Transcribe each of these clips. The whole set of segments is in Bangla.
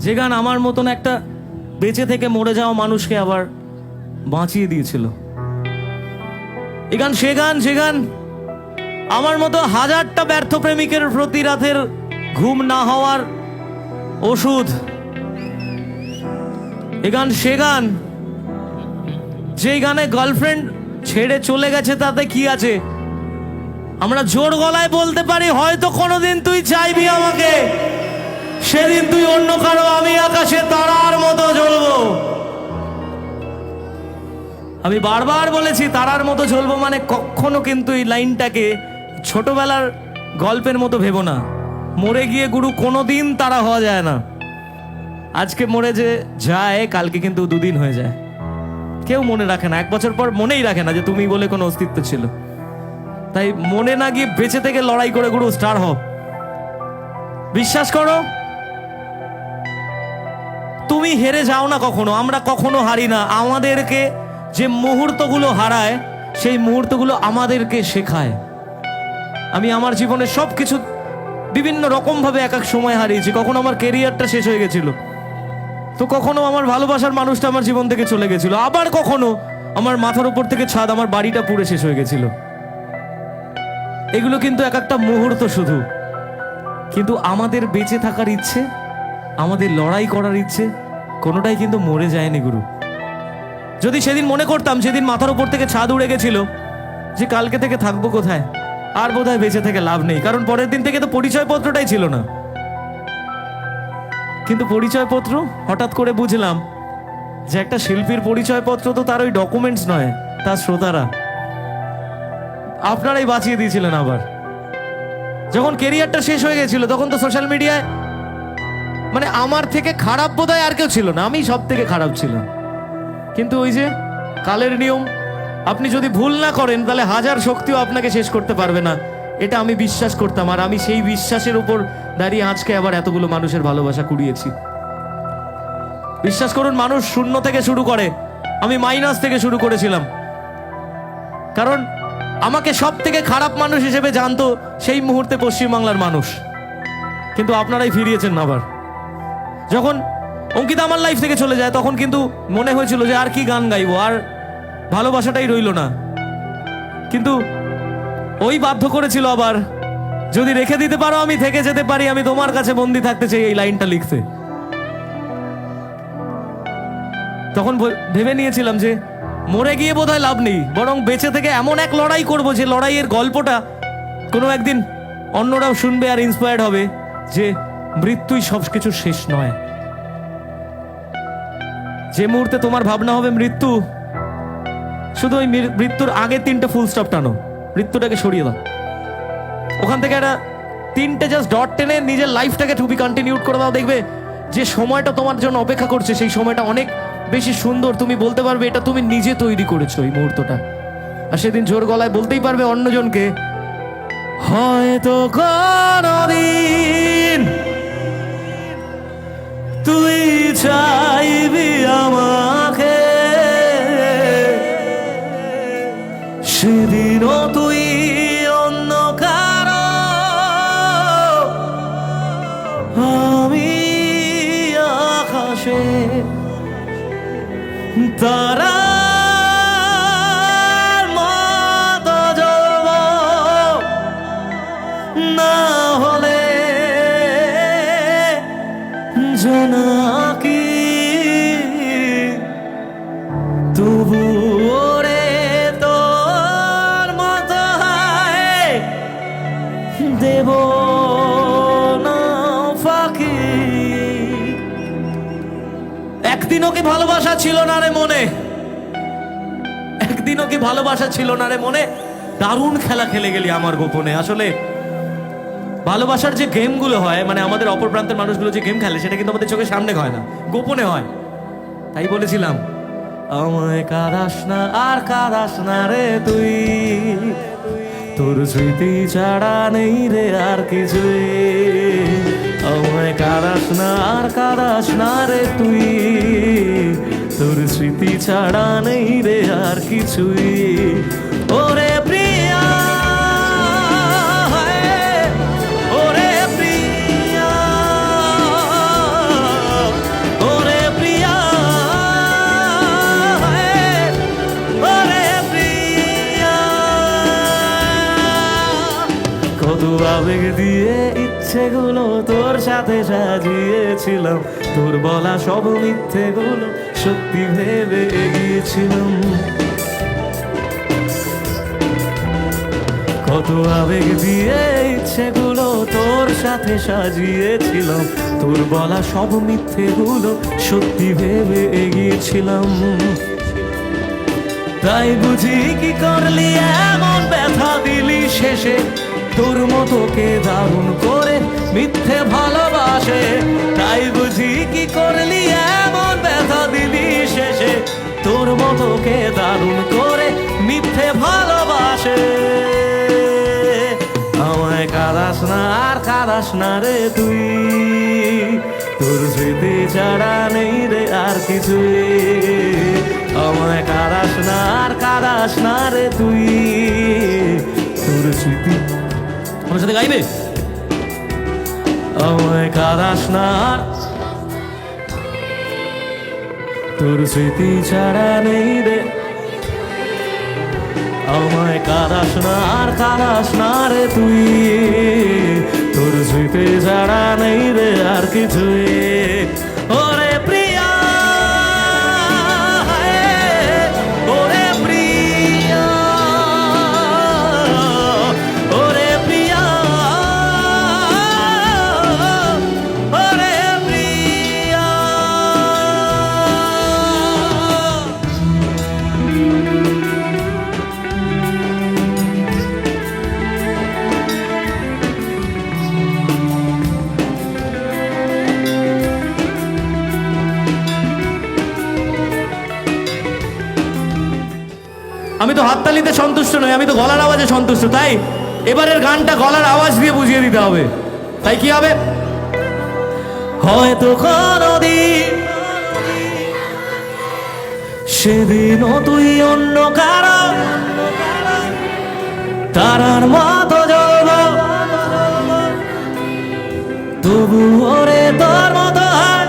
যে গান আমার মতন একটা বেঁচে থেকে মরে যাওয়া মানুষকে আবার বাঁচিয়ে দিয়েছিল। এই গান সে গান যে গান আমার মতো হাজারটা ব্যর্থ প্রেমিকের প্রতি রাতের ঘুম না হওয়ার ওষুধ। এই গান সে গান যেই গানে গার্লফ্রেন্ড ছেড়ে চলে গেছে তাতে কি আছে, আমরা জোর গলায় বলতে পারি হয়তো কোনোদিন তুই চাইবি আমাকে, সেদিন তুই অন্য কারো, আমি আকাশে তারার মতো জ্বলবো। আমি বারবার বলেছি তারার মতো জ্বলবো মানে কখনো কিন্তু এই লাইনটাকে ছোটবেলার গল্পের মতো ভেবো না। মরে গিয়ে গুরু কোনোদিন তারা হওয়া যায় না। আজকে মরে যে যায় কালকে কিন্তু দুদিন হয়ে যায়। কেউ মনে রাখে না, 1 বছর পর মনেই রাখে না যে তুমি বলে কোনো অস্তিত্ব ছিল। তাই মনে না গিয়ে বেঁচে থেকে লড়াই করে গুরু স্টার হও। বিশ্বাস করো তুমি হেরে যাও না কখনো, আমরা কখনো হারি না। আমাদেরকে যে মুহূর্তগুলো হারায় সেই মুহূর্তগুলো আমাদেরকে শেখায়। আমি আমার জীবনে সবকিছু বিভিন্ন রকম ভাবে এক এক সময় হারিয়েছি। কখনো আমার কেরিয়ারটা শেষ হয়ে গেছিল, তো কখনো আমার ভালোবাসার মানুষটা আমার জীবন থেকে চলে গেছিল, আবার কখনো আমার মাথার উপর থেকে ছাদ, আমার বাড়িটা পুড়ে শেষ হয়ে গেছিল। এগুলো কিন্তু এক একটা মুহূর্ত শুধু, কিন্তু আমাদের বেঁচে থাকার ইচ্ছে, আমাদের লড়াই করার ইচ্ছে কোনোটাই কিন্তু মরে যায়নি গুরু। যদি সেদিন মনে করতাম সেদিন মাথার উপর থেকে ছাদ উড়ে গেছিল যে কালকে থেকে থাকবো কোথায়, আর বোধহয় বেঁচে থেকে লাভ নেই, কারণ পরের দিন থেকে তো পরিচয়পত্রটাই ছিল না। কিন্তু পরিচয়পত্র হঠাৎ করে বুঝলাম যে একটা শিল্পীর পরিচয়পত্র তো তার ওই ডকুমেন্টস নয়, তার শ্রোতারা। আপনারাই বাঁচিয়ে দিয়েছিলেন। আবার যখন কেরিয়ারটা শেষ হয়ে গেছিল তখন তো সোশ্যাল মিডিয়ায় মানে আমার থেকে খারাপ বোধহয় আর কেউ ছিল না, আমি সব থেকে খারাপ ছিলাম। কিন্তু ওই যে কালের নিয়ম, আপনি যদি ভুল না করেন তাহলে হাজার শক্তিও আপনাকে শেষ করতে পারবে না, এটা আমি বিশ্বাস করতাম। আর আমি সেই বিশ্বাসের উপর দাঁড়িয়ে আজকে আবার এতগুলো মানুষের ভালোবাসা কুড়িয়েছি। বিশ্বাস করুন, মানুষ শূন্য থেকে শুরু করে, আমি মাইনাস থেকে শুরু করেছিলাম। কারণ আমাকে সব থেকে খারাপ মানুষ হিসেবে জানতো সেই মুহূর্তে পশ্চিমবাংলার মানুষ, কিন্তু আপনারাই ফিরিয়েছেন আবার। যখন অঙ্কিতা আমার লাইফ থেকে চলে যায় তখন কিন্তু মনে হয়েছিল যে আর কি গান গাইবো, আর ভালোবাসাটাই রইল না। কিন্তু ওই বাধ্য করেছিল আবার, যদি রেখে দিতে পারো আমি থেকে যেতে পারি, আমি তোমার কাছে বন্দি থাকতে চাই, এই লাইনটা লিখতে। তখন ভেবে নিয়েছিলাম যে মরে গিয়ে বোধহয় লাভ নেই, বরং বেঁচে থেকে এমন এক লড়াই করব যে লড়াইয়ের গল্পটা কোনো একদিন অন্যরাও শুনবে আর ইন্সপায়ার্ড হবে যে মৃত্যুই সবকিছু শেষ নয়। যে মুহূর্তে তোমার ভাবনা হবে মৃত্যু, শুধু ওই মৃত্যুর আগে 3টে ফুল স্টপ টানো, মৃত্যুটাকে সরিয়ে দাও। ওখান থেকে একটা 3টে জাস্ট ডট টেনে নিজের লাইফটাকে টু বি কন্টিনিউড করে দাও। দেখবে যে সময়টা তোমার জন্য অপেক্ষা করছে সেই সময়টা অনেক বেশি সুন্দর। তুমি বলতে পারবে এটা তুমি নিজে তৈরি করেছো এই মুহূর্তটা, আর সেদিন জোর গলায় বলতেই পারবে অন্যজনকে, হয়তো কোনদিন তুই চাইবি আমাকে, সেদিনও তুই অন্য কারো, আমি আকাশে তারার মতো জ্বলবো, না হলে জোনাকি তবু ওরে তোর মতো দেব না ফাঁকি। একদিনও কি ভালোবাসা ছিল না রে মনে, একদিনও কি ভালোবাসা ছিল না রে মনে, দারুণ খেলা খেলে গেলি আমার গোপনে। আসলে ভালোবাসার যে গেমগুলো হয়, মানে আমাদের অপর প্রান্তের মানুষগুলো যে গেম খেলে, সেটা কিন্তু আমাদের চোখের সামনে হয় না, গোপনে হয়। তাই বলেছিলাম, আমায় কাঁদাস না আর কাঁদাস না রে তুই, তোর স্মৃতি ছাড়া নেই রে আর কিছুই। আমায় কাঁদাস না আর কাঁদাস না রে তুই, তোর স্মৃতি ছাড়া নেই রে আর কিছুই। ওরে প্রিয়া, ওরে প্রিয়া, আবেগ দিয়ে ইচ্ছেগুলো তোর সাথে সাজিয়েছিলাম, তোর বলা সব মিথ্যেগুলো সত্যি ভেবে এগিয়েছিলাম। কত আবেগ দিয়ে ইচ্ছেগুলো তোর সাথে সাজিয়েছিলাম, তোর বলা সব মিথ্যেগুলো সত্যি ভেবে এগিয়েছিলাম। তাই বুঝি কি করলি এমন ব্যথা দিলি শেষে, তোর মতো কে দারুণ করে মিথ্যে ভালোবাসে। তাই বুঝি কি করলি এমন ব্যথা দিলি শেষে, তোর মতো কে দারুণ করে মিথ্যে ভালোবাসে। আমায় কাঁদাস না আর কাঁদাস না রে তুই, তোর স্মৃতি ছাড়া নেই রে আর কিছুই। আমায় কাঁদাস না আর কাঁদাস না রে তুই, তোর স্মৃতি। আমার সাথে গাইবে? আমায় কাঁদাস না আর, তোর স্মৃতি ছাড়া নেই রে। আমায় কাঁদাস না আর কাঁদাস না রে তুই, তোর স্মৃতি ছাড়া নেই রে আর কিছুই। ওরে প্রিয়া, ওরে প্রিয়া, ওরে প্রিয়া, ওরে প্রিয়া। আমি তো হাততালিতে সন্তুষ্ট নই, আমি তো গলার আওয়াজে সন্তুষ্ট। তাই এবারের গানটা গলার আওয়াজ দিয়ে বুঝিয়ে দিতে হবে। তাই কি হবে? হয়তো কোনদিন সেদিনও তুই অন্য কারো তারার মতো জ্বলব, তবু ওরে তোর মতো হয়।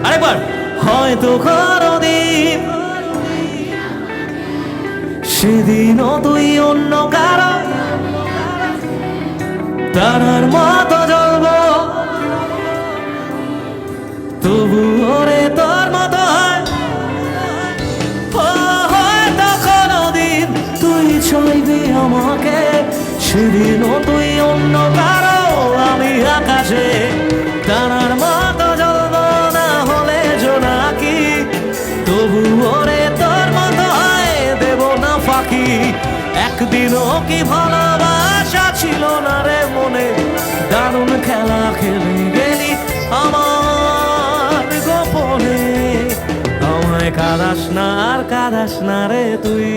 আরেকবার। হয়তো কোনদিন সেদিনও তুই অন্য কারো তারার মতো জ্বলব, তবু ওরে তোর মতো হয়। হয়তো কোনদিন তুই ছইবি আমাকে, সেদিনও তুই অন্য কারো, আমি আকাশে তারার মতো জ্বলব, না হলে জোনাকি, তবু ওরে তোর মতো হয়, দেব না ফাঁকি। একদিনও কি ভালোবাসা ছিল না রে মনে, দারুণ খেলা খেলে গেলি আমার গোপনে। আমায় কাঁদাস না আর কাঁদাস না রে তুই,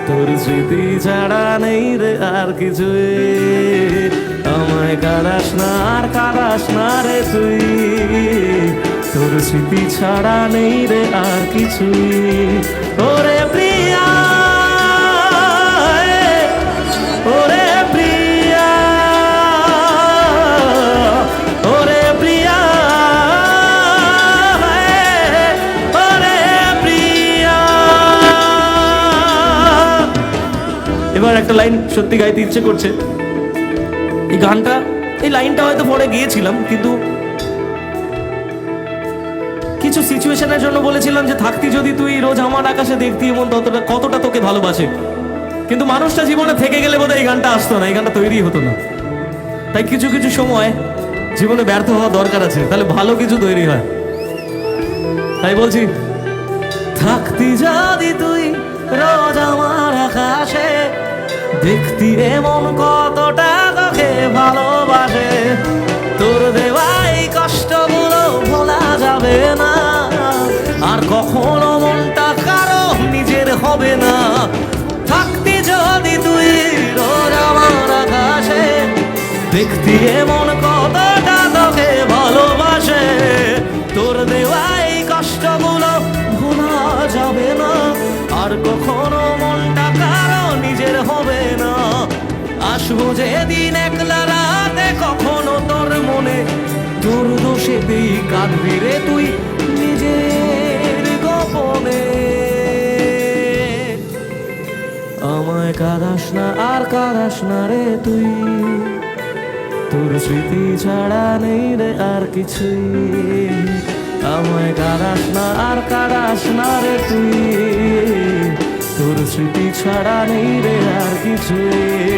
তোর স্মৃতি ছাড়া নেই রে আর কিছুই। আমায় কাঁদাস না আর কাঁদাস না রে তুই, তোর স্মৃতি ছাড়া নেই রে আর কিছুই। ওরে প্রিয়া, ওরে প্রিয়া, ওরে প্রিয়া, ওরে প্রিয়া। এবার একটা লাইন সত্যি গাইতে ইচ্ছে করছে। এই গানটা, এই লাইনটা হয়তো পরে গিয়েছিলাম, কিন্তু কিছু সিচুয়েশনের জন্য বলেছিলাম যে থাকতি যদি তুই রোজ আমার আকাশে দেখতি এমন কতটা তোকে ভালোবাসে। কিন্তু মানুষটা জীবনে থেকে গেলে বোধহয় এই গানটা আসতো না, এই গানটা তৈরি হতো না। তাই কিছু কিছু সময় জীবনে ব্যর্থ হওয়া দরকার আছে, তাহলে ভালো কিছু তৈরি হয়। তাই বলছি, থাকতি যদি তুই রোজ আমার আকাশে দেখতি এমন কতটা তোকে ভালোবাসে, তোর দেওয়া এই কষ্টগুলো ভোলা যাবে না, আর কখনো মনটা কারো নিজের হবে না। থাকতি যদি তুই রোজ আমার আকাশে দেখতি এমন কতটা তোকে ভালোবাসে, তোর দেওয়া এই কষ্টগুলো ভোলা যাবে না, আর কখনো মনটা কারো নিজের হবে না। আসবো যেদিন একলা রাতে কখনো তোর মনে, তোর দোষেতেই কাঁদবি রে তুই নিজের গোপনে। আমায় আমায় কাঁদাস না আর কাঁদাস না রে তুই, তোর স্মৃতি ছাড়া নেই রে আর কিছুই। আমায় কাঁদাস না আর কাঁদাস না রে তুই, তোর স্মৃতি ছাড়া নেই রে আর কিছুই।